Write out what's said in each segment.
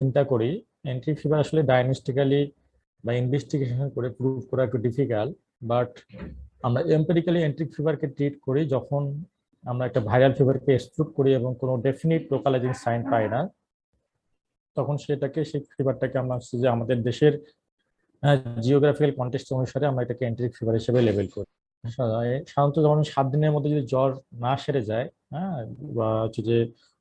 চিন্তা করি, enteric fever আসলে ডায়াগনস্টিক্যালি বা ইনভেস্টিগেশন করে প্রুভ করা একটু ডিফিকাল্ট। বাট আমরা এম্পেরিক্যালি এন্ট্রিক ফিভারকে ট্রিট করি যখন আমরা একটা ভাইরাল ফিভারকে এক্সক্লুড করি এবং কোনো ডেফিনিট লোকালাইজিং সাইন পাই না, তখন সেই ফিভারটাকে আমরা হচ্ছে যে আমাদের দেশের জিওগ্রাফিক্যাল কন্টেক্সট অনুসারে আমরা এটাকে এন্ট্রিক ফিভার হিসেবে লেবেল করি। সাধারণত যেমন 7 দিনের মধ্যে যদি জ্বর না সেরে যায়, হ্যাঁ, বা হচ্ছে যে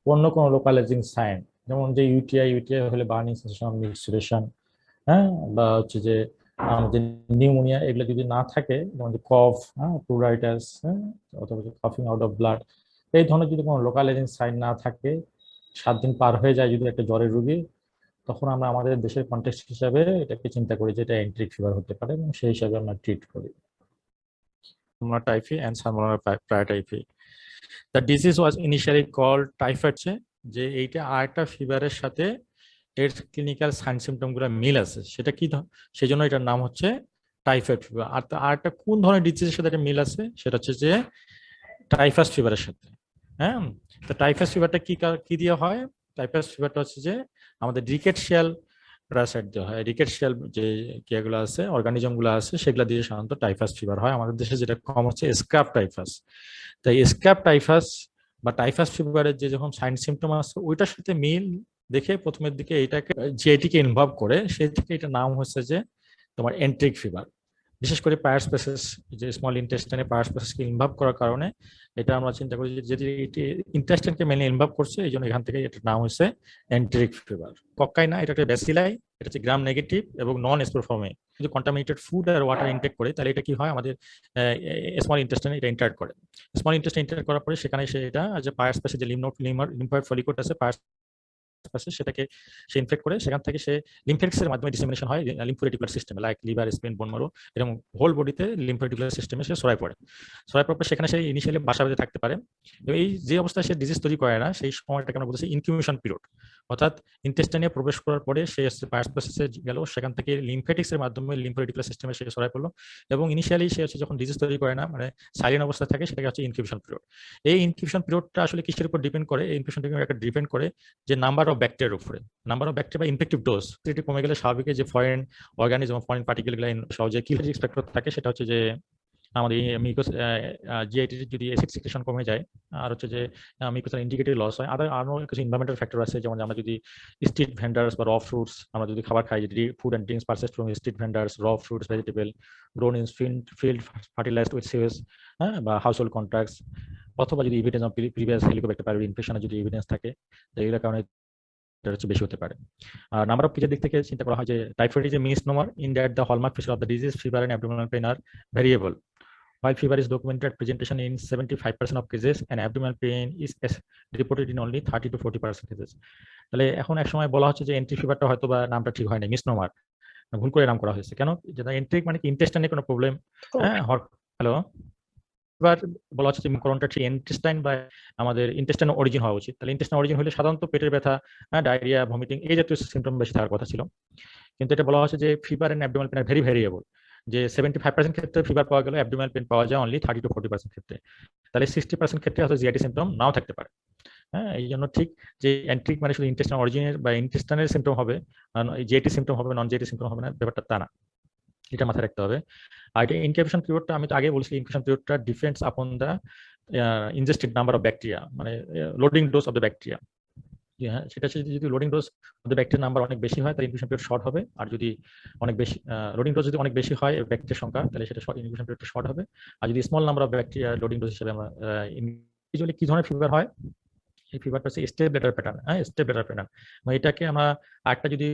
অন্য কোনো লোকালাইজিং সাইন, যেমন যে ইউটিআই হলে বার্নিং সেন্সেশন, মিক্সুরেশন, হ্যাঁ, বা হচ্ছে যে আমাদের নিউমোনিয়া, এগুলো যদি না থাকে, যেমন যে কফ, হ্যাঁ, প্লুরাইটাস, হ্যাঁ, অথবা কাফিং আউট অফ ব্লাড, এই ধরনের যদি কোনো লোকালাইজিং সাইন না থাকে, 7 দিন পার হয়ে যায় যদি একটা জ্বরের রোগী, তখন আমরা আমাদের দেশের কন্টেক্সট হিসাবে এটাকে চিন্তা করি যে এটা এন্ট্রিক ফিভার হতে পারে, এবং সেই হিসাবে আমরা ট্রিট করি। Typhi and Salmonella typhi. The disease was initially called typhoid, যে এইটা আরেকটা ফিভারের সাথে এর ক্লিনিক্যাল সাইন সিমটম গুলো মিল আছে, সেটা কি সেই জন্য এটার নাম হচ্ছে টাইফয়েড ফিভার। আর একটা কোন ধরনের ডিজিজের সাথে এটা মিল আছে, সেটা হচ্ছে যে টাইফাস ফিভারের সাথে। হ্যাঁ, তো টাইফাস ফিভারটা কি দিয়ে হয়? টাইফাস ফিভারটা হচ্ছে যে আমাদের রিকেটশিয়াল প্যারাসাইট দেওয়া হয়। রিকেটশিয়াল যে কিগুলো আছে, অর্গানিজম গুলো আছে, সেগুলো দিয়ে সাধারণত টাইফাস ফিভার হয়। আমাদের দেশে যেটা কম হচ্ছে স্ক্রাব টাইফাস। তাই স্ক্রাব টাইফাস বা টাইফাস ফিভারের যে যখন সাইন সিমটম আছে, ওইটার সাথে মিল দেখে প্রথমের দিকে এটাকে জিআইটিকে ইনভলভ করে, সেই থেকে এটা নাম হচ্ছে যে তোমার এন্ট্রিক ফিভার। বিশেষ করে পায়ার স্পেসেস, যে স্মল ইন্টেস্টাইনে পায়ার স্পেসেসকে ইনভলভ করার কারণে এটা আমরা চিন্তা করি যে যদি এটি ইন্টেস্টাইনকে মেনলি ইনভলভ করছে, এই জন্য এখান থেকে এটার নাম হচ্ছে এন্টেরিক ফিভার। কক্কাই না, এটা একটা ব্যাসিলাই, এটা হচ্ছে গ্রাম নেগেটিভ এবং নন স্পোর ফর্মে। যদি কন্টামিনেটেড ফুড আর ওয়াটার ইনটেক করে, তাহলে এটা কি হয়, আমাদের স্মল ইন্টেস্টাইনে এটা ইন্টার করে। স্মল ইন্টেস্টাইন ইন্টার করার পরে সেখানে সেটা যে পায়ার স্পেসে যে লিম্ফয়েড ফলিকট আছে পায়ার আছে, সেটাকে সে ইনফেক্ট করে, সেখান থেকে সে লিম্ফেটিক্সের মাধ্যমে ডিসেমিনেশন হয় লিম্ফোরেটিকুলার সিস্টেমে, লাইক লিভার, স্প্লিন, বোন মারো, এবং হোল বডিতে লিম্ফোরেটিকুলার সিস্টেমে সে ছড়ায় পড়ে। ছড়ায় পড়ে সেখানে সে ইনিশিয়ালি বাসা বেঁধে থাকতে পারে, এবং এই যে অবস্থায় সে ডিজিজ তৈরি করে না, সেই সময়টাকে আমরা বলতেছি ইনকিউবেশন পিরিয়ড। অর্থাৎ ইন্টেস্টাইনে প্রবেশ করার পরে সে পায়ার প্রসেসে গেল, সেখান থেকে লিম্ফেটিক্সের মাধ্যমে লিম্ফোরেটিকুলার সিস্টেমে সে ছড়ায় পড়লো, এবং ইনিশিয়ালি সে হচ্ছে যখন ডিজিজ তৈরি করে না, মানে সাইলেন্ট অবস্থায় থাকে, সেটাকে হচ্ছে ইনকিউবেশন পিরিয়ড। এই ইনকিউবেশন পিরিয়ডটা আসলে কিসের উপর ডিপেন্ড করে? এই ইনকিউবেশন পিরিয়ড ডিপেন্ড করে যে নাম্বার অফ ব্যাকটেরিয়ার উপরে। নাম্বার অফ ব্যাকটেরিয়া বা ইনফেক্টিভ ডোজ এটি কমে গেলে স্বাভাবিক যে ফরেন অর্গানিজম, ফরেন পার্টিকেলগুলো সহজে কিল এক্সপেক্ট করতে থাকে, সেটা হচ্ছে যে আমাদের মিকোস জিআইটির যদি অ্যাসিড সিক্রেশন কমে যায়, আর হচ্ছে যে মিকোসের ইন্ডিকেটরি লস হয়। আরও কিছু এনভায়রনমেন্টাল ফ্যাক্টর আছে, যেমন আমরা যদি স্ট্রিট ভেন্ডার্স বা র ফ্রুটস, আমরা যদি খাবার খাই, যদি food and drinks purchase from street vendors, raw fruits, vegetable grown in field fertilised with sewage, হ্যাঁ, বা হাউস হোল্ড কন্ট্রাক্টস, অথবা যদি evidence of previous Helicobacter pylori ইনফেকশনের যদি এভিডেন্স থাকে, তো এগুলোর কারণে এটা হচ্ছে বেশি হতে পারে। আর নাম্বার অফ কেসের দিক থেকে চিন্তা করা হয় যে typhoid is a misnomer in that the hallmark feature of the disease, fever and abdominal pain are variable. While fever is documented presentation in 75% of cases, and abdominal pain is reported in only 30 to 40% cases. তাহলে এখন এক সময় বলা হচ্ছে যে entry ফিভারটা হয়তো বা নামটা ঠিক হয় না, মিসনোমার, ভুল করে নাম করা হয়েছে। কেন? যেটা এন্ট্রিক মানে কি ইন্টেস্টাইনে কোনো প্রবলেম। হ্যাঁ, হ্যালো, এবার বলা হচ্ছে যে করোনাটা ঠিক ইন্টেস্টাইন বা আমাদের ইন্টেস্টাইন অরিজিন হওয়া উচিত। তাহলে ইন্টেস্টাইন অরিজিন হলে সাধারণত পেটের ব্যথা, ডায়রিয়া, ভমিটিং, এই জাতীয় সিমটম বেশি থাকার কথা ছিল। কিন্তু এটা বলা হচ্ছে যে fever and abdominal pain are very variable, যে 75% ক্ষেত্রে ফিভার পাওয়া গেল, অ্যাবডোমিনাল পেন পাওয়া যায় অনলি 30 to 40% ক্ষেত্রে। তাহলে 60% ক্ষেত্রে হয়তো জিআইটি সিমটম নাও থাকতে পারে। হ্যাঁ, এই জন্য ঠিক যে এন্ট্রিক মানে শুধু ইন্টেস্টাইন অরিজিনের বা ইন্টেস্টাইনের সিমটম হবে, জিআইটি সিমটম হবে, নন জিআইটি সিমটম হবে না, ব্যাপারটা তা না। এটা মাথায় রাখতে হবে। আর এটা ইনকিউবেশন পিরিয়ডটা আমি তো আগে বলছি, ইনকিউবেশন পিরিয়ডটা depends upon the ingested number of bacteria, মানে loading dose of the bacteria. হ্যাঁ, সেটা হচ্ছে যদি লোডিং ডোজ অফ দ্য ব্যাকটেরিয়ার নাম্বার অনেক বেশি হয়, তাহলে ইনকিউবেশন পিরিয়ড শর্ট হবে। আর যদি অনেক বেশি লোডিং ডোজ যদি অনেক বেশি হয় ব্যাকটেরিয়ার সংখ্যা, তাহলে সেটা ইনকিউবেশন পিরিয়ডটা শর্ট হবে। আর যদি small number of bacteria loading dose হিসেবে আমরা ইউজুয়ালি কি ধরনের ফিভার হয়, এই ফিভারটা হচ্ছে স্টেপ লেটার প্যাটার্ন। হ্যাঁ, স্টেপ লেটার প্যাটার্ন, মানে এটাকে আমরা আরেকটা যদি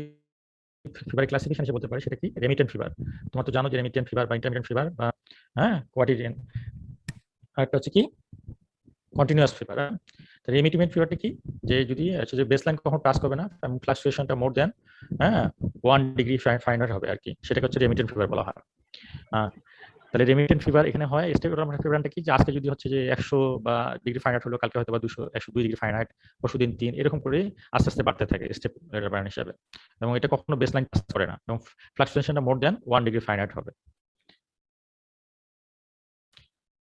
ফিভার ক্লাসিফিকেশন হিসেবে বলতে পারি, সেটা কি রেমিটেন্ট ফিভার। তোমরা তো জানো যে রেমিটেন্ট ফিভার বা ইন্টারমিটেন্ট ফিভার বা হ্যাঁ কোয়াটিডিয়ান, আরেকটা হচ্ছে কি কন্টিনিউয়াস ফিভার। রেমিটেন্ট ফিভারটা কি, যে যদি যে বেসলাইন কখনো টাচ করবে না, ফ্লাকচুয়েশনটা মোর দেন 1 ডিগ্রি ফারেনহাইট হবে আর কি, সেটাকে হচ্ছে রেমিটেন্ট ফিভার বলা হয়। তাহলে রেমিটেন্ট ফিভার এখানে হয়। স্টেপ ফিভারটা কি, যে আজকে যদি হচ্ছে যে 100 বা ডিগ্রি ফারেনহাইট হলো, কালকে হয়তো বা 200, 102 ডিগ্রি ফারেনহাইট, পরশুদিন 3, এরকম করে আস্তে আস্তে বাড়তে থাকে স্টেপ প্যাটার্ন হিসাবে, এবং এটা কখনো বেসলাইন টাচ করে না, এবং ফ্লাকচুয়েশনটা মোর দেন 1 ডিগ্রি ফারেনহাইট হবে।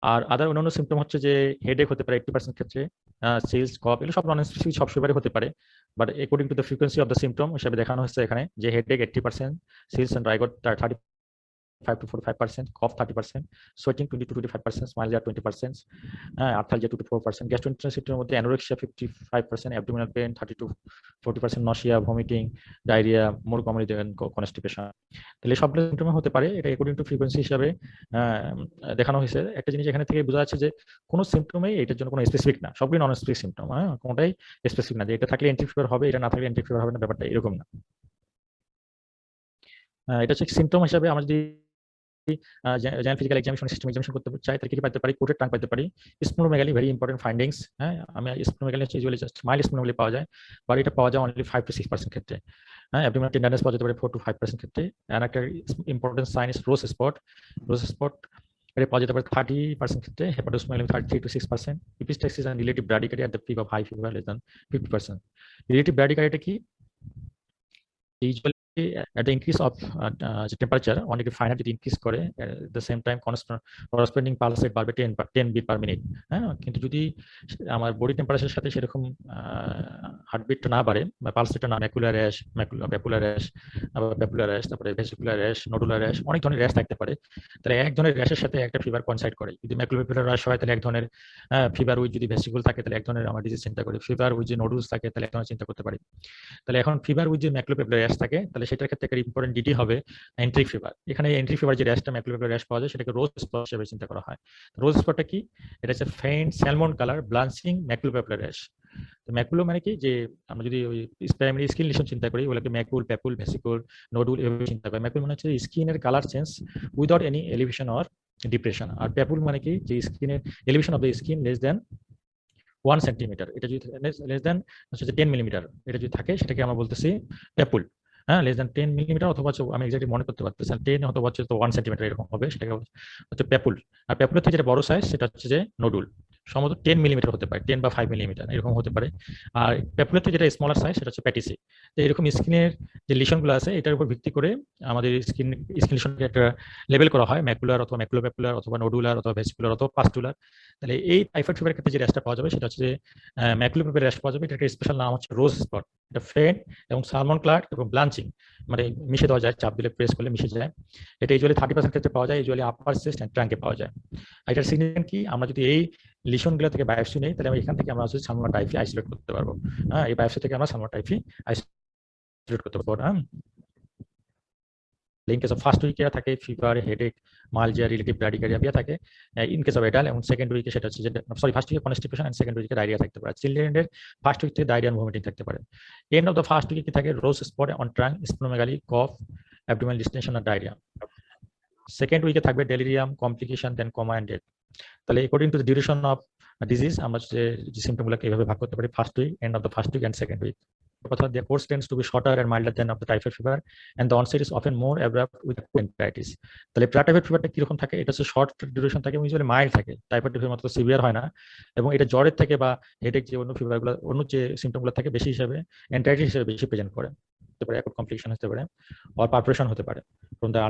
আর আদার অন্যান্য সিমটম হচ্ছে যে হেডেক হতে পারে 80% ক্ষেত্রে, সিলস, কফ, এগুলো সব নন স্পেসিফিক, সব ফিভারে হতে পারে। But according to the frequency of the symptom হিসাবে দেখানো হচ্ছে এখানে যে headache 80%, chills and rigor 35 to 45%, cough 30%, sweating 20 to 25%, myalgia 20%, arthalgia 2 to 4%, gastrointestinal মধ্যে anorexia 55%, abdominal pain 30 to 40%, nausea, vomiting, diarrhea, more commonly than constipation। তাহলে সবগুলো symptom হতে পারে, এটা অ্যাকর্ডিং টু ফ্রিকোয়েন্সি হিসাবে দেখানো হয়েছে। একটা জিনিস এখানে থেকে বোঝা যাচ্ছে যে কোনো সিমটমই এটার জন্য কোনো স্পেসিফিক না, সবগুলো নন স্পেসিফিক সিমটম, কোনোটাই স্পেসিফিক না যে এটা থাকলে এন্টি ফিভার হবে, এটা না থাকলে এন্টি ফিভার হবে না, ব্যাপারটা এরকম না। এটা হচ্ছে সিমটম হিসাবে আমরা যদি general physical examination system examination করতে চাই তাহলে কি পাইতে পারি, কোটেড টাং পাইতে পারি, স্প্লেনোমেগালি, ভেরি ইম্পর্টেন্ট ফাইন্ডিংস। আমি স্প্লেনোমেগালি হচ্ছে ইউজুয়ালি জাস্ট মাইল্ড স্প্লেনোমেগালি পাওয়া যায়, বাট এটা পাওয়া যায় অনলি 5 to 6% ক্ষেত্রে। অ্যাবডোমিনাল টেন্ডারনেস পাওয়া যেতে পারে 4 to 5% ক্ষেত্রে। আর একটা important sign is rose spot. Rose spot এটা পাওয়া যেতে পারে 30% ক্ষেত্রে, hepatosplenomegaly 33 to 6%, epistaxis and relative bradycardia at the peak of high fever less than 50%। Relative bradycardia কি, usually at the increase of temperature অনেক ফাইনাল যদি ইনক্রিজ করে, the same time corresponding pulse rate বাড়বে 10 beat per minute। কিন্তু যদি আমার body টেম্পারেচারের সাথে সেরকম হার্টবিটটা না বাড়ে বা পালস রেটটা না, ম্যাকুলার র্যাশ, প্যাপুলার র্যাশ, প্যাপুলার র্যাশ, তারপরে ভেসিকুলার র্যাশ, নোডুলার র্যাশ, অনেক ধরনের র্যাশ থাকতে পারে। তাহলে এক ধরনের র্যাশের সাথে একটা ফিভার কনসাইড করে। যদি ম্যাকুলার র্যাশ হয় তাহলে এক ধরনের ফিভার, উইথ যদি ভেসিকুল থাকে তাহলে এক ধরনের আমার ডিজিজ চিন্তা করি, ফিভার উইথ যে নোডুলস থাকে তাহলে এক ধরনের চিন্তা করতে পারি। তাহলে এখন ফিভার উইথ যে ম্যাকুলোপেপুলার র্যাশ থাকে তাহলে সেটার ক্ষেত্রে একটা ইম্পর্টেন্ট ডিটি হবে এন্ট্রিক ফিভার। এখানে এন্ট্রিক ফিভার যে র্যাশটা ম্যাকুলোপেপুলার র্যাশ পাওয়া যায় সেটাকে রোজ স্পট হিসেবে চিন্তা করা হয়। রোজ স্পটটা কি, এটা হচ্ছে faint salmon colour blanching ম্যাকুলোপেপুলার rash. তো ম্যাকুলো মানে কি, যে আমরা যদি ওই প্রাইমারি স্কিন লিশন চিন্তা করি ওগুলোকে ম্যাকুল, প্যাপুল, ভেসিকুল, নোডুল এভাবে চিন্তা করি। ম্যাকুল মানে হচ্ছে স্কিনের colour change without any elevation or depression. আর প্যাপুল মানে কি, যে স্কিনের elevation of the skin less than 1 centimetre, এটা যদি লেস দেন 10 মিলিমিটার এটা যদি থাকে সেটাকে আমরা বলতেছি প্যাপুল। লেস দেন 10 মিলিমিটার অথবা আমি এক্স্যাক্টলি মনে করতে পারতেছি 10 অথবা হচ্ছে তো 1 সেন্টিমিটার এরকম হবে, সেটাকে হচ্ছে প্যাপুল। আর প্যাপুলের থেকে যেটা বড় সাইজ সেটা হচ্ছে যে নোডুল, সম্ভবত 10 মিলিমিটার হতে পারে, 10 বা 5 মিলিমিটার এরকম হতে পারে। আর প্যাপুলের থেকে যেটা স্মলার সাইজ সেটা হচ্ছে প্যাটিসি। তো এরকম স্কিনের যে লিশনগুলো আছে এটার উপর ভিত্তি করে আমাদের স্কিন লিশনকে একটা লেবেল করা হয়, ম্যাকুলার অথবা ম্যাকুলোপ্যাপুলার অথবা নোডুলার অথবা ভেসিকুলার অথবা পাস্টুলার। তাহলে এই টাইফয়েড ফিভারের ক্ষেত্রে যে র্যাশটা পাওয়া যাবে সেটা হচ্ছে যে ম্যাকুলোপ্যাপুলার র্যাশ পাওয়া যাবে, এটা একটা স্পেশাল নাম হচ্ছে রোজ স্পট। এটা ফেন্ট এবং সালমন ক্লার্ক এবং ব্লাঞ্চিং, মানে মিশে দেওয়া যায়, চাপ দিলে প্রেস করলে মিশে যায়। এটা ইউজুয়ালি 30% ক্ষেত্রে পাওয়া যায়, ইউজুয়ালি আপার চেস্ট এন্ড ট্রাঙ্কে পাওয়া যায়। আর এটার সিগনিফিকেন্ট কি, আমরা যদি এই লিশনগুলো থেকে বায়োপসি নেই তাহলে এখান থেকে আমরা হচ্ছে সালমোনেলা টাইফি আইসোলেট করতে পারবো। এই বায়োপসি থেকে আমরা সালমোনেলা টাইফি আইসোলেট করতে পারবো। In case of first week থাকে fever, headache, myalgia, relative bradycardia থাকে। ইন কেস অফ এডাল এবং সেকেন্ড উইকে সেটা হচ্ছে যে ফার্স্ট উইকে কনস্টিপেশন এন্ড সেকেন্ড উইকে ডায়রিয়া থাকতে পারে। চিলড্রেনের ফার্স্ট উইক থেকে ডায়রিয়া এন্ড ভমিটিং থাকতে পারে। এন্ড অফ দ্য ফার্স্ট উইকে কি থাকে, rose spot on trunk, splenomegaly, cough, abdominal distension আর ডায়রিয়া। সেকেন্ড উইকে থাকবে delirium, complication, then coma and death. তাহলে according to the duration of disease আমরা যে সিম্পটমগুলোকে এইভাবে ভাগ করতে পারি, first week, end of the first week and second week. The course tends to be shorter and milder than of the typhoid fever, and the onset is often more abrupt with pancreatitis. তাহলে typhoid ফিভারটা কিরকম থাকে, এটা হচ্ছে short duration থাকে, usually mild থাকে, typhoid fever মতো severe হয় না, এবং এটা জ্বরের থেকে বা হেডেক যে অন্য ফিভারগুলো, অন্য যে সিম্পটমগুলো থাকে বেশি হিসাবে এন্টাইটিস হিসেবে বেশি প্রেজেন্ট করে। হতে পারে অ্যাকুট কমপ্লিকেশন হতে পারে, অর পারফোরেশন হতে পারে from the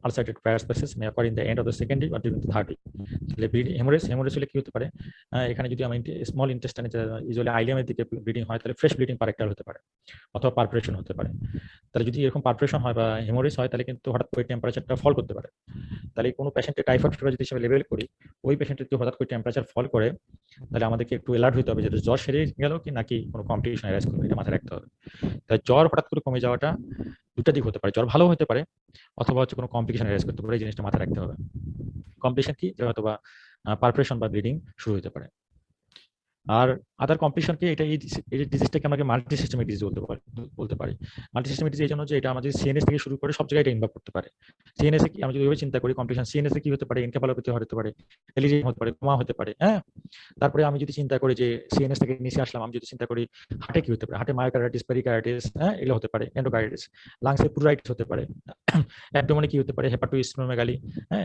ulcerated prior spaces may occur in the end of the second week or during the third week. তাহলে হেমোরেজ হলে কি হতে পারে, এখানে যদি আমি স্মল ইন্টেস্টাইনে ইউজুয়ালি আইলিয়ামের দিকে ব্লিডিং হয় তাহলে ফ্রেশ ব্লিডিং পারেক্টাল হতে পারে অথবা পারফোরেশন হতে পারে। তাহলে যদি এরকম পারফোরেশন হয় বা হেমোরেজ হয় তাহলে কিন্তু হঠাৎ করে টেম্পারেচারটা ফল করতে পারে। তাহলে কোনো পেশেন্টের টাইফয়েড ফিভার যদি হিসেবে লেবেল করি, ওই পেশেন্টের যদি হঠাৎ করে টেম্পারেচার ফল করে তাহলে আমাদেরকে একটু অ্যালার্ট হতে হবে যে জ্বর সেরে গেল কি নাকি কোনো কমপ্লিকেশন অ্যারাইজ করবে, এটা মাথায় রাখতে হবে। তাই জ্বর হঠাৎ করে কমে যাওয়াটা দুটা দিক হতে পারে, জ্বর ভালো হতে পারে অথবা হচ্ছে কোনো কমপ্লিকেশন অ্যারাইজ করতে পারে, এই জিনিসটা মাথায় রাখতে হবে। কমপ্লিকেশন কি, হয়তো বা পারফোরেশন বা ব্লিডিং শুরু হতে পারে। আর আদার কমপ্লিকেশন কি, এটা এই ডিজিজটাকে আমাকে মাল্টি সিস্টেমিক ডিজিজ বলতে পারি। মাল্টি সিস্টেমিক ডিজিজ এই জন্য যে এটা আমাদের সিএনএস থেকে শুরু করে সব জায়গায় এটা ইনভলভ করতে পারে। সিএনএস এ কি আমরা যদি ওইভাবে চিন্তা করি কমপ্লিকেশন, সিএনএস এ কি হতে পারে, এনকেফালোপ্যাথি হতে পারে, ডেলিরিয়াম হতে পারে, কোমা হতে পারে। তারপরে আমি যদি চিন্তা করি যে সিএনএস থেকে নিচে আসলাম, আমি যদি চিন্তা করি হার্টে কি হতে পারে, হার্টে মায়োকার্ডিটিস, পেরিকার্ডিটিস, এগুলো হতে পারে, এন্ডোকার্ডিটিস, লাংসে প্লুরাইটিস হতে পারে, অ্যাবডোমেনে কি হতে পারে, হেপাটোস্প্লেনোমেগালি,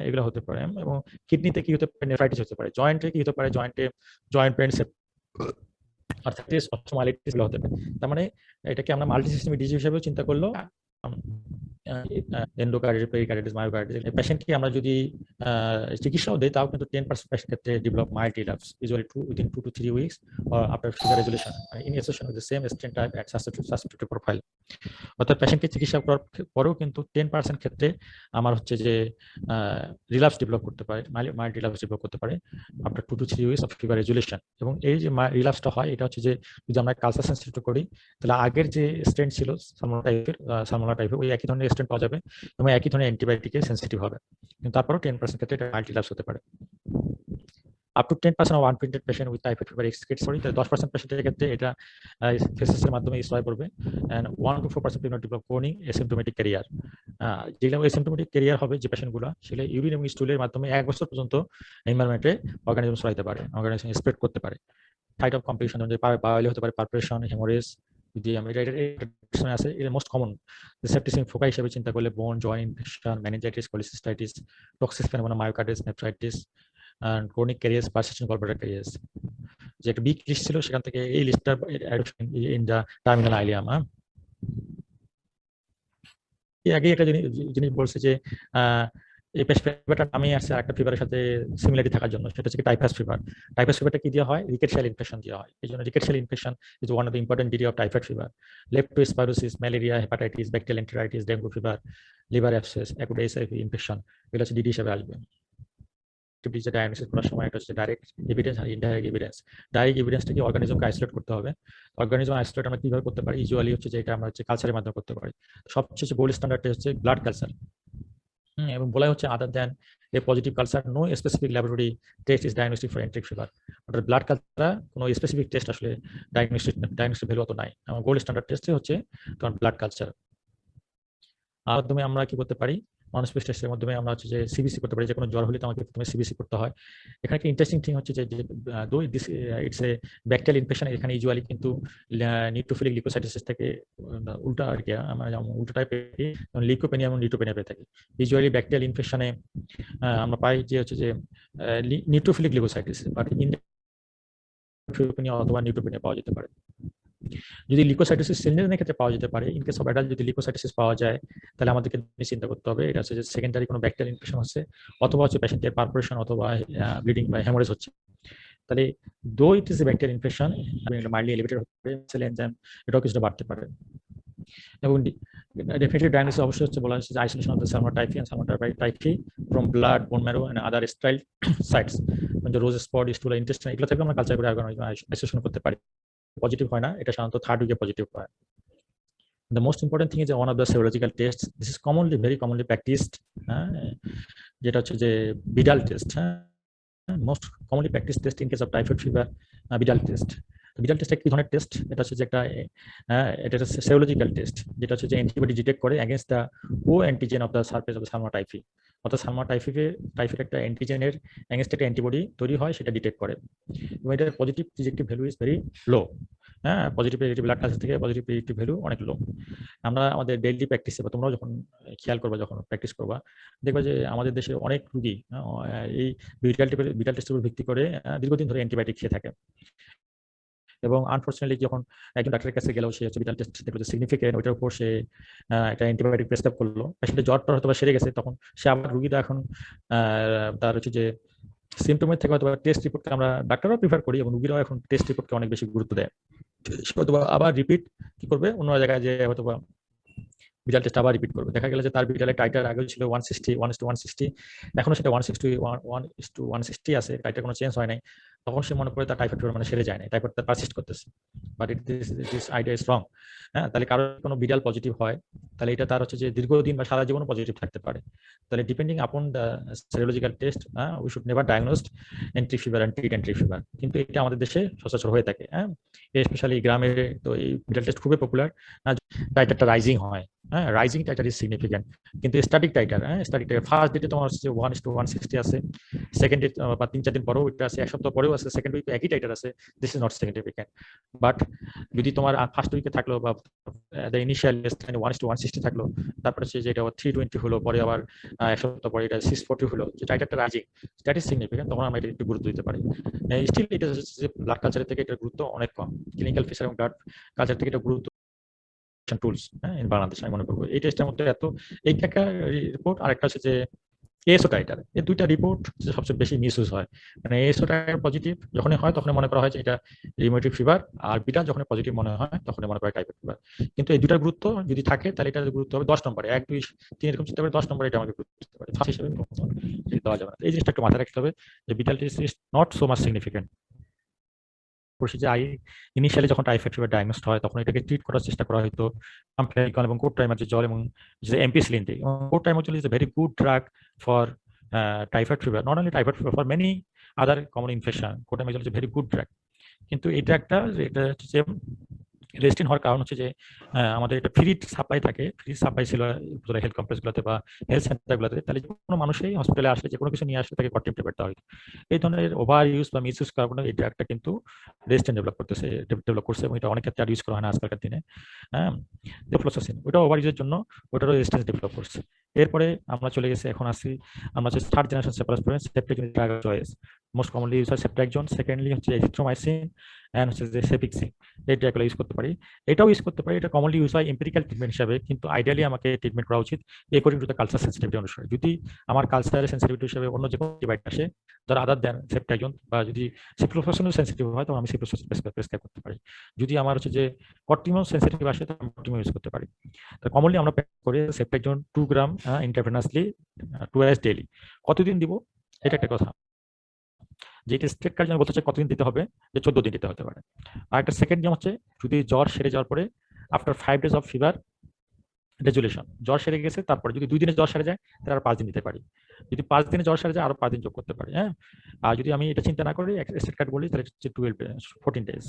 এগুলো হতে পারে, এবং কিডনিতে কি হতে পারে, নেফ্রাইটিস হতে পারে, জয়েন্টে কি হতে পারে, জয়েন্ট পেইন, আর্থ্রাইটিস, অস্টিওমাইলাইটিস হতে পারে। তার মানে এটাকে আমরা মাল্টি সিস্টেমিক ডিজিজ হিসেবে চিন্তা করলো। এন্ডোকার্ডিটিস, পেরিকার্ডিটিস, মায়োকার্ডিটিস পেশেন্টকে আমরা যদি চিকিৎসাও দেয়, তাও কিন্তু 10% পেশেন্ট ক্ষেত্রে develop mild relapse usually within 2 to 3 weeks or after fever resolution in association with the same strain type and susceptibility profile. অর্থাৎ পেশেন্টকে চিকিৎসা করার পরেও কিন্তু 10% ক্ষেত্রে আমার হচ্ছে যে রিল্যাপস ডেভেলপ করতে পারে, মাইল্ড রিল্যাপস ডেভেলপ করতে পারে after 2 to 3 weeks of fever resolution. এবং এই যে রিল্যাপসটা হয় এটা হচ্ছে যে যদি আমরা কালচার সেন্সিটিভ করি তাহলে আগের যে স্ট্রেন ছিল সালমোনেলা টাইপের ওই একই ধরনের স্ট্রেন পাওয়া যাবে এবং একই ধরনের অ্যান্টিবায়োটিকে সেন্সিটিভ হবে, কিন্তু তারপরেও 10% ক্ষেত্রে এটা মাইল্ড রিল্যাপস হতে পারে। Up to 10% of unprinted patient with typhoid fever excrete sorry, 10% পেশেন্টের ক্ষেত্রে এটা ফেসেসের মাধ্যমে স্প্রে করবে and 1 to 4% will develop chronic asymptomatic carrier। যেগুলো asymptomatic carrier হবে যে পেশেন্টগুলো সেগুলো ইউরিন এবং স্টুলের মাধ্যমে 1 বছর পর্যন্ত এনভায়রনমেন্টে অর্গানিজম ছড়াইতে পারে, অর্গানিজম স্প্রেড করতে পারে। টাইপ অফ কমপ্লিকেশন যেমন বায়োলি হতে পারে, পারফোরেশন, হেমোরেজ, যদি আমি এটা আছে এটা মোস্ট কমন সেপ্টিসিং ফোকা হিসেবে চিন্তা করলে bone joint infection, meningitis, cholecystitis, toxic phenomena, myocarditis, nephritis and chronic caries, persistent gallbladder caries। যে একটা বিগ লিস্ট ছিল সেখান থেকে এই লিস্টটা ইন দা টার্মিনাল আইলিয়াম। আগে একটা জিনিস বলছে যে এই ফিভারটা নামে আসছে একটা ফিভারের সাথে সিমিলারিটি থাকার জন্য, সেটা হচ্ছে টাইফাস ফিভার। টাইফাস ফিভারটা কি দেওয়া হয়? রিকেটশিয়াল ইনফেকশন দেওয়া হয়। এই জন্য rickettsial infection is one of the important degree of typhoid fever. Leptospirosis, malaria, hepatitis, bacterial enteritis, dengue fever, liver abscess, acute HIV infection, এগুলো হচ্ছে ডিডি হিসেবে আসবে। ডায়াগনোসিস করার সময় এটা হচ্ছে ডাইরেক্ট এভিডেন্স আর ইনডাইরেক্ট এভিডেন্স। ডাইরেক্ট এভিডেন্সটা কি অর্গানিজমকে আইসোলেট করতে হবে। অর্গানিজম আইসোলেট আমরা কিভাবে করতে পারি? ইউজুয়ালি হচ্ছে যে এটা আমরা হচ্ছে কালচারের মাধ্যমে করতে পারি। সবচেয়ে গোল্ড স্ট্যান্ডার্ড হচ্ছে ব্লাড কালচার। এবং বলা হচ্ছে other than a positive culture no specific laboratory test is diagnostic for enteric fever. অর্থাৎ ব্লাড কালচার কোনো স্পেসিফিক টেস্ট আসলে ডায়াগনস্টিক ভ্যালু অত নাই। আমার গোল্ড স্ট্যান্ডার্ড টেস্টে হচ্ছে তোমার ব্লাড কালচার। আর মাধ্যমে আমরা কি করতে পারি? ননস্পেস টেস্টের মাধ্যমে আমরা হচ্ছে যে সিবিসি করতে পারি। যে কোনো জ্বর হলে তো আমাকে প্রথমে সিবিসি করতে হয়। এখানে একটা ইন্টারেস্টিং থিং হচ্ছে যে ইটস এ ব্যাকটেরিয়াল ইনফেকশন। এখানে ইউজুয়ালি কিন্তু নিউট্রোফিলিক লিউকোসাইটোসিস থেকে উল্টা আর কি, আমরা উল্টো টাইপের লিউকোপেনিয়া এবং নিউট্রোপেনিয়া পেয়ে থাকি। ইউজুয়ালি ব্যাকটেরিয়াল ইনফেকশনে আমরা পাই যে হচ্ছে যে নিউট্রোফিলিক লিউকোসাইটিস, বাট নিউট্রোপেনিয়া অথবা নিউট্রোপেনিয়া পাওয়া যেতে পারে। যদি লিউকোসাইটোসিস চিলড্রেনের ক্ষেত্রে পাওয়া যেতে পারে, ইন কেস অফ অ্যাডাল্ট যদি লিউকোসাইটোসিস পাওয়া যায় তাহলে আমাদেরকে চিন্তা করতে হবে এটা হচ্ছে যে সেকেন্ডারি কোনো ব্যাকটেরিয়াল ইনফেকশন হচ্ছে অথবা হচ্ছে পেশেন্টের পারফোরেশন অথবা ব্লিডিং বা হেমোরেজ হচ্ছে। তাহলে দো it is a bacterial infection mildly elevated হতে পারে, সেল এনজাইম এটাও কিছুটা বাড়তে পারে। এবং ডেফিনেটলি ডায়াগনোসিস অবশ্যই হচ্ছে বলা হচ্ছে যে isolation of the Salmonella typhi and Salmonella typhi from blood, bone marrow and other sterile sites, যে রোজ স্পট, স্টুল, ইন্টেস্টাইন, এগুলো থেকে আমরা কালচার করে আইসোলেশন করতে পারি। পজিটিভ হয় না, এটা সাধারণত থার্ড উইকে পজিটিভ হয়। The most important thing is one of the serological tests. This is very commonly practiced. যেটা হচ্ছে যে Widal test. Most commonly practice test in case of typhoid fever, Widal test. Widal test কি ধরনের test? এটা হচ্ছে যে একটা এটা হচ্ছে সেরোলজিক্যাল টেস্ট, যেটা হচ্ছে যে অ্যান্টিবডি ডিটেক্ট করে against the O antigen of the surface of the Salmonella typhi. অর্থাৎ সালমোনেলা টাইফির একটা অ্যান্টিজেনের এগেইনস্ট একটা অ্যান্টিবডি তৈরি হয়, সেটা ডিটেক্ট করে। এবং এটার positive predictive value is very low. Positive predictive blood culture থেকে পজিটিভ প্রিডিক্টিভ ভ্যালু অনেক লো। আমরা আমাদের ডেইলি প্র্যাকটিসে বা তোমরাও যখন খেয়াল করবা, যখন প্র্যাকটিস করবা, দেখবা যে আমাদের দেশে অনেক রুগী এই বিটাল টেস্টের উপর ভিত্তি করে দীর্ঘদিন ধরে অ্যান্টিবায়োটিক খেয়ে থাকে। এবং আনফরচুনেটলি যখন একজন ডাক্তারের কাছে গেলেও সে হচ্ছে বিটাল টেস্ট দেখলো যে সিগনিফিকেন্ট, ওইটার উপর সে একটা অ্যান্টিবায়োটিক প্রেসক্রাইব করলো, পেশেন্টের জ্বরটা হয়তো সেরে গেছে, তখন সে আবার রুগীটা এখন তার হচ্ছে যে সিমটমের থেকে হয়তো টেস্ট রিপোর্টকে আমরা ডাক্তাররাও প্রিফার করি এবং রুগীরাও এখন টেস্ট রিপোর্টকে অনেক বেশি গুরুত্ব দেয়। হয়তো আবার রিপিট কি করবে, অন্য জায়গায় যে হয়তো বিটাল টেস্ট আবার রিপিট করবে। দেখা গেল যে তার বিটালের টাইটার আগে ছিল 160, 1:160, এখনো সেটা 1:160 আছে, টাইটার কোনো চেঞ্জ হয় নাই। তখন সে মনে করে তার টাইফয়েড ফিভার মানে সেরে যায় না, টাইফয়েড তার পারসিস্ট করতেছে। But this idea is wrong. তাহলে কারোর কোনো বিটাল পজিটিভ হয় তাহলে এটা তার হচ্ছে যে দীর্ঘদিন বা সারা জীবনও পজিটিভ থাকতে পারে। তাহলে depending upon the serological test we should never diagnosed entry fever and treat entry fever. কিন্তু এটা আমাদের দেশে সচরাচর হয়ে থাকে। স্পেশালি গ্রামে তো এই বিটাল টেস্ট খুবই পপুলার। টাইটারটা রাইজিং হয়, রাইজিং টাইটার ইজ সিগনিফিকেন্ট, কিন্তু স্ট্যাটিক টাইটার ফার্স্ট ডেটে তোমার হচ্ছে 1:160 আছে, সেকেন্ড ডে বা 3-4 দিন পরেও এটা আছে, এক সপ্তাহ পরেও আছে, সেকেন্ড উইকে একই টাইটার আছে, this is not significant. But যদি তোমার ফার্স্ট উইকে থাকলো বা ইনিশিয়াল 1:160 থাকলো, তারপরে হচ্ছে যে এটা 320 হলো, পরে আবার এক সপ্তাহ পরে এটা 640 হলো, যে টাইটারটা রাইজিং, দ্যাট ইজ সিগনিফিকেন্ট, তখন আমরা এটা একটু গুরুত্ব দিতে পারি। স্টিল এটা হচ্ছে যে ব্লাড কালচারের থেকে এটার গুরুত্ব অনেক কম, ক্লিনিক্যাল ফিচার এবং ব্লাড কালচার থেকে এটা গুরুত্ব টুলস ইন বাংলাদেশ আমি মনে করবো। এই টেস্টের মধ্যে এত এই একটা রিপোর্ট, আর একটা হচ্ছে যে এসও টাইটার, এই দুইটা রিপোর্ট সবচেয়ে বেশি মিস ইউজ হয়। মানে এসও টাইটার পজিটিভ যখনই হয় তখন মনে করা হয় যে এটা রিউমেটিক ফিভার, আর বিটা যখন পজিটিভ মনে হয় তখন মনে করা টাইফয়েড ফিভার। কিন্তু এই দুটার গুরুত্ব যদি থাকে তাহলে এটার গুরুত্ব হবে 10 নম্বরে, 1 2 3 এরকম চিন্তা করে 10 নম্বরে এটা আমাকে গুরুত্ব দিতে পারে, ফার্স্ট হিসেবে দেওয়া যাবে না। এই জিনিসটা একটু মাথায় রাখতে হবে যে Widal is not so much significant. যে ইনিশিয়ালি যখন টাইফয়েড ফিভার ডায়াগনোস্ট হয় তখন এটাকে ট্রিট করার চেষ্টা করা হতো আম্পলিকন এবং কোট্রাইমাজল এবং যে এমপিসিলিন দিয়ে। Cotrimoxazole is a very good drug for typhoid fever, not only typhoid fever, for many other common infection cotrimoxazole is a very good drug. কিন্তু এই ড্রাগটা এটা হচ্ছে রেজিস্ট্যান্ট হওয়ার কারণ হচ্ছে যে আমাদের এটা ফ্রি সাপ্লাই থাকে, ফ্রি সাপ্লাই ছিল হেলথ কমপ্লেক্সগুলোতে বা হেলথ সেন্টারগুলোতে, তাহলে যে কোনো মানুষই হসপিটালে আসলে যে কোনো কিছু নিয়ে আসলে তাকে কন্টিনিউ করতে হয়। এই ধরনের ওভার ইউজ বা মিস ইউজ করার কারণে এই ড্রাগটা কিন্তু রেজিস্ট্যান্ট ডেভেলপ করছে এবং এটা অনেক ক্ষেত্রে আর ইউজ করা হয় না আজকালকার দিনে। হ্যাঁ, ডেফ্লোসাসিন ওটা ওভার ইউজের জন্য ওটারও রেজিস্ট্যান্স ডেভেলপ করছে। এরপরে আমরা চলে গেছি, এখন আসি আমরা হচ্ছে third generation cephalosporin, ceftriaxone drug choice. Most commonly use হয় সেপ্টাকজন, সেকেন্ডলি হচ্ছে এজিথ্রোমাইসিন এন্ড হচ্ছে যে সেপিক্সিন, এই ড্রাগগুলো ইউজ করতে পারি। এটাও ইউজ করতে পারি, এটা কমনলি ইউজ হয় এম্পিরিক্যাল ট্রিটমেন্ট হিসাবে, কিন্তু আইডিয়ালি আমাকে ট্রিটমেন্ট করা উচিত according to the culture sensitivity অনুসারে। যদি আমার কালচারের সেন্সিটিভিটি হিসেবে অন্য যে কোনো অ্যান্টিবায়োটিক আসে ধর আদার দেন সেপ্টাকজন, বা যদি সিপ্রোফ্লোক্সামিন সেন্সিটিভ হয় তখন আমি সিপ্রোফ্লোক্সামিন প্রেসক্রাইব করতে পারি। যদি আমার হচ্ছে যে কর্টিমন সেন্সিটিভ আসে তখন কর্টিমন ইউজ করতে পারি। তো কমনলি আমরা প্রেসক্রাইব করি সেপ্টাকজন 2 গ্রাম ইন্টারভেনাসলি টুয়াইস ডেইলি। কতদিন দিব এটা একটা কথা, যেটা স্টেট কার্ড বলতে চাই কতদিন দিতে হবে, যে 14 দিন দিতে হতে পারে। আর একটা সেকেন্ড নিয়ম হচ্ছে যদি জ্বর সেরে যাওয়ার পরে after 5 days of fever resolution, জ্বর সেরে গেছে তারপরে যদি 2 দিনে জ্বর সেরে যায় তাহলে আর 5 দিন দিতে পারি, যদি 5 দিনে জ্বর সেরে যায় আরো 5 দিন যোগ করতে পারি। হ্যাঁ, আর যদি আমি এটা চিন্তা না করি স্টেট কার্ড বলি তাহলে হচ্ছে 14 days।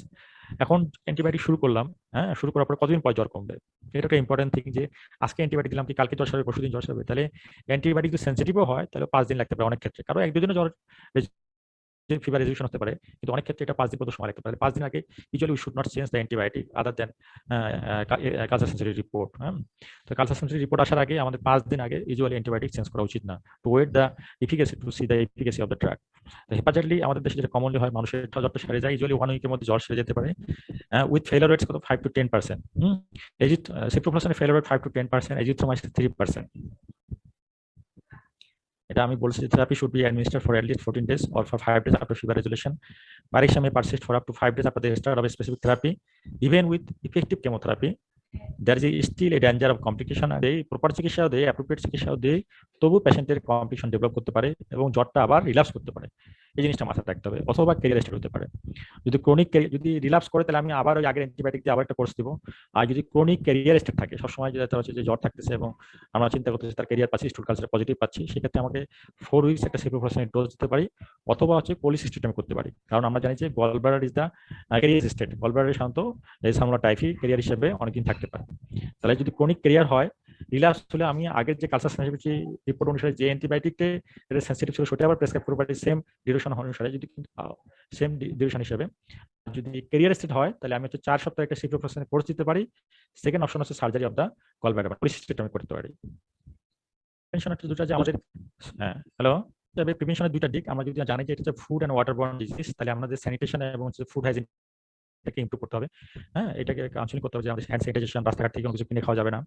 এখন অ্যান্টিবায়োটিক শুরু করলাম, হ্যাঁ, শুরু করার পর কতদিন পর জ্বর কমবে, এটা একটা ইম্পর্টেন্ট থিং, যে আজকে অ্যান্টিবায়োটিক দিলাম কি কালকে জ্বর সারবে পরশুদিন জ্বর সারবে, তাহলে অ্যান্টিবায়োটিক যদি সেন্সিটিভও হয় তাহলে 5 দিন লাগতে পারে অনেক ক্ষেত্রে, কারো 1 2 দিনে জ্বর ফিভার রেজুলেশন হতে পারে, কিন্তু অনেক ক্ষেত্রে এটা 5 দিন পর্যন্ত সময় লাগতে পারে। 5 দিন আগে usually we should not change the antibiotic other than culture sensitive report. হ্যাঁ, তো কালচার সেন্সিটিভ রিপোর্ট আসার আগে আমাদের 5 দিন আগে ইউজুয়ালি অ্যান্টিবায়োটিক চেঞ্জ করা উচিত না, to wait the efficacy, to see the efficacy of the drug. তো হেপাটাইটিস আমাদের দেশে যেটা কমনলি হয়, মানুষের জ্বরটা সেরে যায় ইউজুয়ালি 1 উইকের মধ্যে জ্বর সেরে যেতে পারে উইথ ফেলার রেটস কত 5 to 10%। সিপ্রোফ্লোক্সামিনের ফেলার রেট 5 to 10%, এজিথ্রোমাইসিন 3%। এটা আমি বলছি therapy should be administered for at least 14 days or for 5 days after fever resolution. Parexa may persist for up to 5 days after the start of a specific therapy. Even with effective chemotherapy, there is still a danger of complication, আর এই proper চিকিৎসা দেয়, appropriate চিকিৎসা দেয়, তবু পেশেন্টের complication develop করতে পারে এবং জ্বরটা আবার রিল্যাপস করতে পারে। এই জিনিসটা মাথায় রাখতে হবে, অথবা ক্যারিয়ার স্টার্ট হতে পারে। যদি ক্রনিক যদি রিল্যাপস করে তাহলে আমি আবার ওই আগের অ্যান্টিবায়োটিক দিয়ে আবার একটা কোর্স দিব। আর যদি ক্রনিক ক্যারিয়ার স্টেট থাকে, সবসময় যেটা হচ্ছে যে জ্বর থাকতেছে এবং আমরা চিন্তা করতেছি তার ক্যারিয়ার পাচ্ছি, স্টুল কালচার পজিটিভ পাচ্ছি, সেক্ষেত্রে আমাকে 4 উইকস একটা সিপ্রোফ্লোক্সামিন ডোজ দিতে পারি, অথবা হচ্ছে পলিসিস্টেমি করতে পারি। কারণ আমরা জানি যে gallbladder is the career state, gallbladder সাধারণত এই সামলা টাইফি ক্যারিয়ার হিসেবে অনেকদিন থাকতে পারে। তাহলে যদি ক্রনিক ক্যারিয়ার হয়, রিল্যাপস হলে আমি আগের যে কালচার সেন্সিটিভিটি রিপোর্ট অনুসারে যে অ্যান্টিবায়োটিকটা সেন্সিটিভ ছিল সেটা আবার প্রেসক্রাইব করতে পারি সেম ডিউরেশন অনুসারে, যদি সেম ডিউরেশন হিসেবে। যদি ক্যারিয়ার স্টেট হয় তাহলে আমি হচ্ছে 4 সপ্তাহ একটা সিপ্রোফ্লোক্সামিন কোর্স দিতে পারি। সেকেন্ড অপশন হচ্ছে সার্জারি অফ দ্য গলব্লাডার, পলিসিস্টেমি করতে পারি। প্রিভেনশন হচ্ছে দুটো, যে আমাদের হ্যাঁ হ্যালো, তবে প্রিভেনশনের দুইটা দিক। আমরা যদি জানি যে এটা হচ্ছে food and water borne disease, তাহলে আমাদের স্যানিটেশন এবং হচ্ছে ফুড হাইজিন এটাকে ইমপ্রুভ করতে হবে। হ্যাঁ, এটাকে কাউন্সিলিং করতে হবে যে আমাদের হ্যান্ড স্যানিটাইজেশন, রাস্তাঘাট থেকে কোনো কিছু কিনে খাওয়া যাবে না।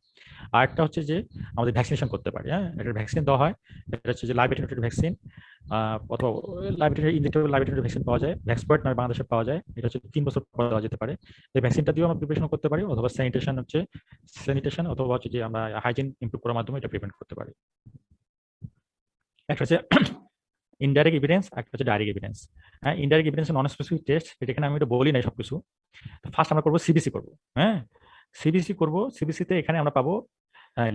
আর একটা হচ্ছে যে আমাদের ভ্যাকসিনেশন করতে পারি। হ্যাঁ, এটা ভ্যাকসিন দেওয়া হয়, এটা হচ্ছে যে লাইভ অ্যাটেনুয়েটেড ভ্যাকসিন, অথবা live injectable live attenuated vaccine পাওয়া যায়, ভ্যাক্সপয়েড নামে বাংলাদেশে পাওয়া যায়। এটা হচ্ছে 3 বছর পর দেওয়া যেতে পারে। এই ভ্যাকসিনটা দিয়েও আমরা প্রিপারেশন করতে পারি, অথবা স্যানিটেশন অথবা হচ্ছে যে আমরা হাইজিন ইমপ্রুভ করার মাধ্যমে এটা প্রিভেন্ট করতে পারি। একটা হচ্ছে ইনডাইরেক্ট এভিডেন্স, একটা হচ্ছে ডাইরেক্ট এভিডেন্স। হ্যাঁ, indirect evidence non specific test, এখানে আমি এটা বলি নাই সবকিছু। ফার্স্ট আমরা করবো সিবিসি করবো। হ্যাঁ, সিবিসি করবো, সিবিসিতে এখানে আমরা পাবো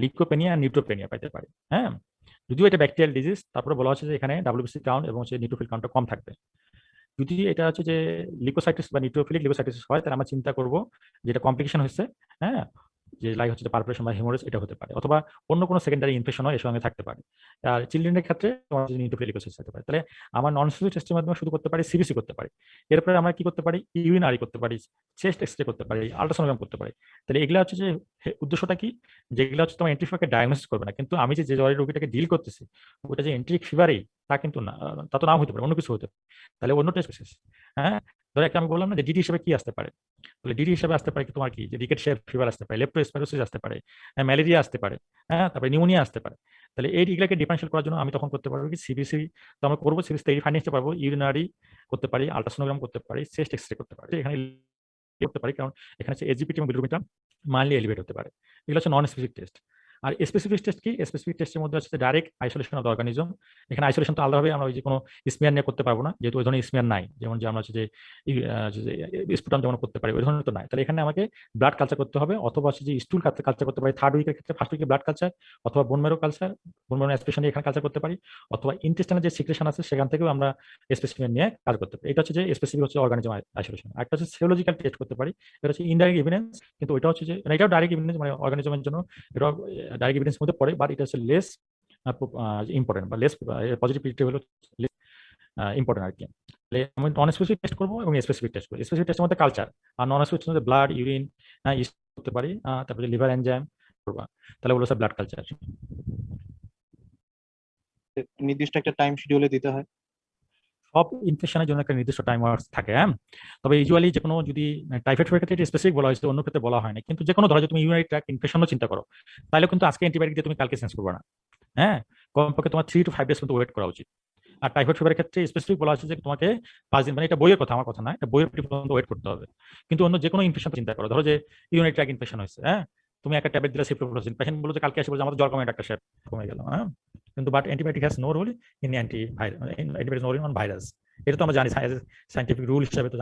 লিকোপেনিয়া, নিউট্রোপেনিয়া পাইতে পারি। হ্যাঁ, যদিও এটা ব্যাকটেরিয়াল ডিজিজ, তারপরে বলা হচ্ছে যে এখানে ডাব্লিউবিসি কাউন্ট এবং হচ্ছে নিউট্রোফিল কাউন্টটা কম থাকবে। যদি এটা হচ্ছে যে লিকোসাইটিস বা নিউট্রোফিলিক লিকোসাইটিস হয় তাহলে আমরা চিন্তা করবো যেটা কমপ্লিকেশন হচ্ছে। হ্যাঁ, যে লাইক হচ্ছে পারফোরেশন বা হেমোরেজ এটা হতে পারে, অথবা অন্য কোনো সেকেন্ডারি ইনফেকশন এর সঙ্গে থাকতে পারে। আর চিলড্রেনের ক্ষেত্রে নিউট্রোফিলিক লিকোসাইটিস থাকতে পারে। তাহলে আমার নন স্পেসিফিক টেস্টের মাধ্যমে শুরু করতে পারি, সিবিসি করতে পারি। এরপরে আমরা কি করতে পারি, ইউরিনারি করতে পারি, চেস্ট এক্সরে করতে পারি, আল্ট্রাসোনোগ্রাম করতে পারি। তাহলে এগুলো হচ্ছে যে উদ্দেশ্যটা কি, যেগুলো হচ্ছে তোমার এন্ট্রিফিভারকে ডায়াগনোসিস করবে না, কিন্তু আমি যে জ্বরের রোগীটাকে ডিল করতেছি ওটা যে এন্ট্রিক ফিভারই তা কিন্তু না, তা তো নাও হতে পারে, অন্য কিছু হতে পারে। তাহলে অন্য টেস্ট। হ্যাঁ, ধরো একটা আমি বললাম না যে ডিটি হিসেবে কি আসতে পারে, বলে ডিটি হিসেবে আসতে পারে কি তোমার কি যে রিকেট শেয়ার ফিভার আসতে পারে, লেপ্টোস্পাইরোসিস আসতে পারে, ম্যালেরিয়া আসতে পারে, হ্যাঁ, তারপরে নিউমোনিয়া আসতে পারে। তাহলে এইগুলোকে ডিফারেন্সিয়েট করার জন্য আমি তখন করতে পারবো কি সিবিসি, তো আমরা করবো সিবিসি তৈরি ফাইন্ডিং করতে পারবো, ইউরিনারি করতে পারি, আলট্রাসোনোগ্রাম করতে পারি, চেস্ট এক্সরে করতে পারি, এখানে করতে পারি কারণ এখানে হচ্ছে এসজিপিটি এবং বিলিরুবিনটা মাইল্ডলি এলিভেট হতে পারে। এগুলো হচ্ছে নন স্পেসিফিক টেস্ট। আর স্পেসিফিক টেস্ট কি? স্পেসিফিক টেস্টের মধ্যে হচ্ছে direct isolation of the organism. এখানে আইসোলেশন তো আলাদাভাবে আমরা ওই যে কোনো স্মিয়ার নিয়ে করতে পারবো না, যেহেতু ওই ধরনের স্মিয়ার নাই, যেমন যে আমরা হচ্ছে যে স্পুটাম যেমন করতে পারি ওই ধরনের তো নাই। তাহলে এখানে আমাকে ব্লাড কালচার করতে হবে, অথবা হচ্ছে যে স্টুল কালচার করতে পারি থার্ড উইকের ক্ষেত্রে, ফার্স্ট উইকে ব্লাড কালচার, অথবা bone marrow culture, bone marrow specially এখানে কালচার করতে পারি, অথবা ইন্টেস্টাইনাল যে সিক্রেশন আছে সেখান থেকেও আমরা স্পেসিমেন নিয়ে কাজ করতে পারি। এটা হচ্ছে যে স্পেসিফিক হচ্ছে অর্গানিজম আইসোলেশন। একটা হচ্ছে সেরোলজিক্যাল টেস্ট করতে পারি, এটা হচ্ছে ইনডাইরেক্ট এভিডেন্স, কিন্তু ওইটা হচ্ছে যে মানে এটাও ডাইরেক্ট এভিডেন্স, মানে অর্গানিজমের জন্য এটা ডাইরেক্ট এভিডেন্স মধ্যে পড়ে, বাট এটা হচ্ছে লেস ইম্পর্টেন্ট বা লেস পজিটিভিটি হলো ইম্পর্টেন্ট আর কি। তাহলে আমি নন স্পেসিফিক টেস্ট করবো এবং স্পেসিফিক টেস্ট করবো। স্পেসিফিক টেস্টের মধ্যে কালচার, আর নন স্পেসিফিক মধ্যে ব্লাড, ইউরিন করতে পারি, তারপরে লিভার এনজাইম করবা। তাহলে বলো স্যার ব্লাড কালচার। নির্দিষ্ট একটা টাইম শিডিউলে দিতে হয়? সব ইনফেকশনের জন্য একটা নির্দিষ্ট টাইম থাকে, হ্যাঁ। তবে ইউজুয়ালি যে কোনো যদি টাইফয়েড ফিভারের ক্ষেত্রে স্পেসিফিক বলা হয়েছে, অন্য ক্ষেত্রে বলা হয় না। কিন্তু যে কোনো ধরো যে তুমি ইউরিনারি ট্র্যাক্ট ইনফেকশনও চিন্তা করো, তাহলে কিন্তু আজকে অ্যান্টিবায়োটিক দিয়ে তুমি কালকে চেঞ্জ করবে না, হ্যাঁ। কমপক্ষে তোমার 3 to 5 days কিন্তু ওয়েট করা উচিত। আর টাইফয়েড ফিভারের ক্ষেত্রে স্পেসিফিক বলা হচ্ছে যে তোমাকে 5 দিন, মানে এটা বইয়ের কথা, আমার কথা না, এটা বইয়ের পর্যন্ত ওয়েট করতে হবে। কিন্তু অন্য যে কোনো ইনফেকশন চিন্তা করো, ধরো যে ইউরিনারি ট্র্যাক্ট ইনফেকশন হয়েছে, হ্যাঁ, তুমি একটা ট্যাবলেট দিলে সিপ্রোফ্লোক্সিন, পেশেন্ট বললো যে কালকে এসে বলছে আমার জ্বর কমে, ডাক্তার সাহেব কমে গেল, হ্যাঁ। কিন্তু but antibiotic has no role in antivirus, antibiotic no role in virus. এটা তো আমরা জানি সাইন্টিফিক রুল হিসাবে তো